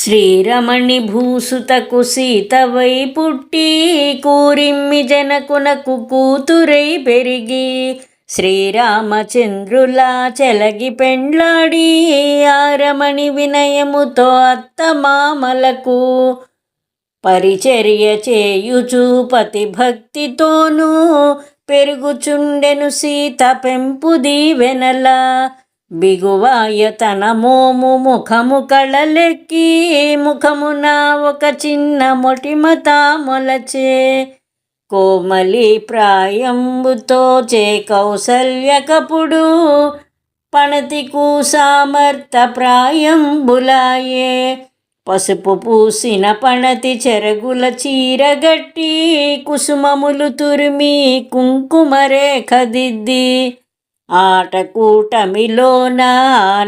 శ్రీరమణి భూసుతకు సీతవై పుట్టి కూరిమ్మి జనకునకు కూతురై పెరిగి శ్రీరామచంద్రులా చెలగి పెండ్లాడి ఆరమణి వినయముతో అత్తమామలకు పరిచర్య చేయుచు పతి భక్తితోనూ పెరుగుచుండెను సీత పెంపు దీవెనలా బిగువాయ తన మోము ముఖము కళలెక్కి ముఖమున ఒక చిన్న మొటిమత మొలచే కోమలి ప్రాయంబుతో చే కౌసల్యకపుడు పణతికు సామర్థ ప్రాయంబులాయే పసుపు పూసిన పణతి చెరగుల చీరగట్టి కుసుమములు తురిమి కుంకుమరేఖ దిద్ది ఆటకూటమిలోన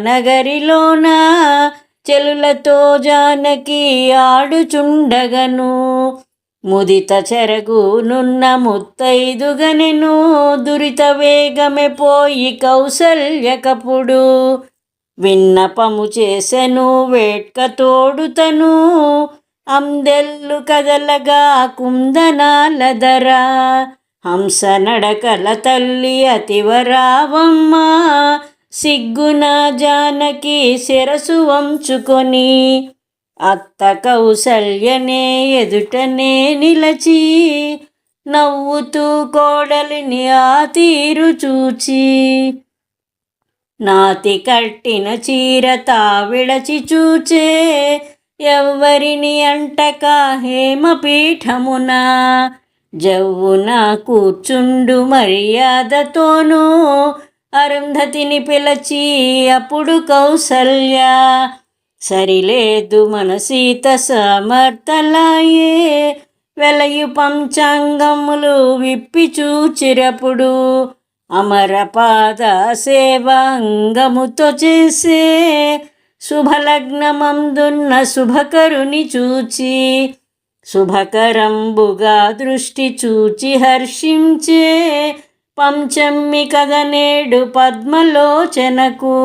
నగరిలోన చెలులతో జానకి ఆడుచుండగను ముదిత చెరగునున్న ముత్తైదుగనెను దురిత వేగమె పోయి కౌసల్యకపుడు విన్నపము చేసెను వేట్క తోడుతను అందెల్లు కదలగా కుందనాలదరా హంస నడకల తల్లి అతివరావమ్మ సిగ్గున జానకి శిరసు వంచుకొని అత్త కౌసల్యనే ఎదుటనే నిలచి నవ్వుతూ కోడలిని ఆ తీరు చూచి నాతి కట్టిన చీర తావిడచి చూచే ఎవ్వరిని అంటక హేమపీఠమున జవ్వున కూర్చుండు మర్యాదతోనూ అరుంధతిని పిలచి అప్పుడు కౌసల్య సరిలేదు మన సీత సమర్థలాయే వెలయు పంచాంగములు విప్పి చూచిరప్పుడు అమరపాద సేవాంగముతో చేసే శుభలగ్నమందున్న శుభకరుని చూచి శుభకరంబుగా దృష్టి చూచి హర్షించే పంచమి కదనేడు పద్మలోచనకు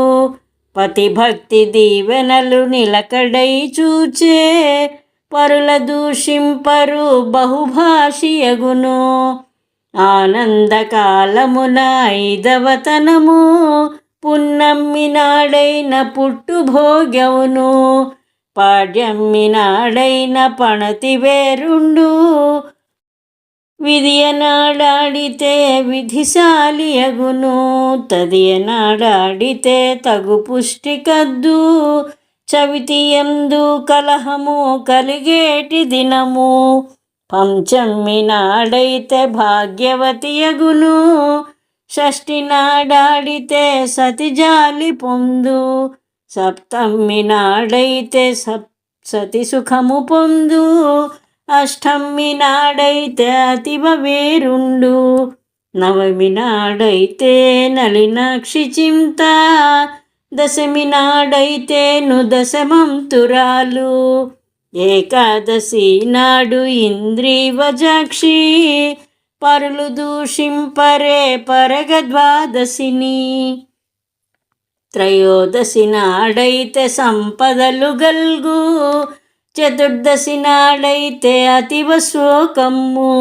పతిభక్తి దీవెనలు నిలకడై చూచే పరుల దూషింపరు బహుభాషియగును ఆనందకాలమున ఐదవతనము పున్నమ్మి నాడైన పుట్టుభోగ్యవును పాడ్యమ్మి నాడైన పణతి వేరుండు విధియనాడాడితే విధిశాలియగును తదియనాడాడితే తగు పుష్టి కద్దు చవితియందు కలహము కలిగేటి దినము పంచమి నాడైతే భాగ్యవతియగును షష్ఠి నాడాడితే సతిజాలి పొందు సప్తమి నాడైతే సతి సుఖము పొందు అష్టమి నాడైతే అతివ వేరుండు నవమి నాడైతే నలినాక్షి చింత దశమి నాడైతేను దశమంతురాలు ఏకాదశి నాడు ఇంద్రీవజాక్షి పరులు దూషింపరే పరగ ద్వాదశిని త్రయోదశి నాడైతే సంపదలు గల్గు చతుర్దశి నాడైతే అతివ శోకమ్ము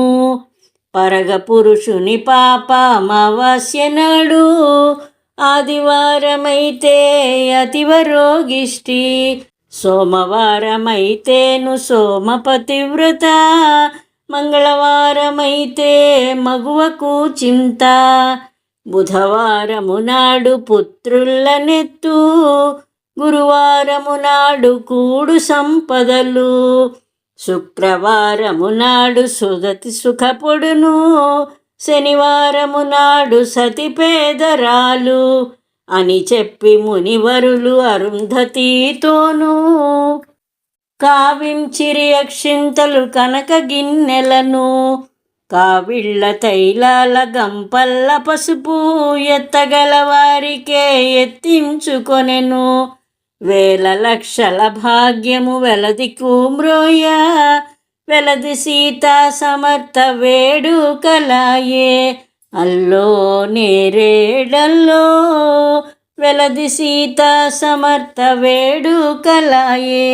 పరగ పురుషుని పాప అమావాస్య నాడు ఆదివారమైతే అతివ రోగిష్టి సోమవారమైతేను సోమపతివ్రత మంగళవారమైతే మగువకు చింత బుధవారము నాడు పుత్రులనెత్తు గురువారము నాడు కూడు సంపదలు శుక్రవారము నాడు సుదతి సుఖపొడును శనివారము నాడు సతి పేదరాలు అని చెప్పి మునివరులు అరుంధతితోనూ కావించిరి అక్షింతలు కనక గిన్నెలను కావిళ్ళ తైలాల గంపల్ల పసుపు ఎత్తగల వారికే ఎత్తించుకొనెను వేల లక్షల భాగ్యము వెలది కూమ్రోయ వెలది సీతా సమర్థ వేడుకలాయే అల్లో నేరేడల్లో వెలది సీతా సమర్థ వేడుకలాయే.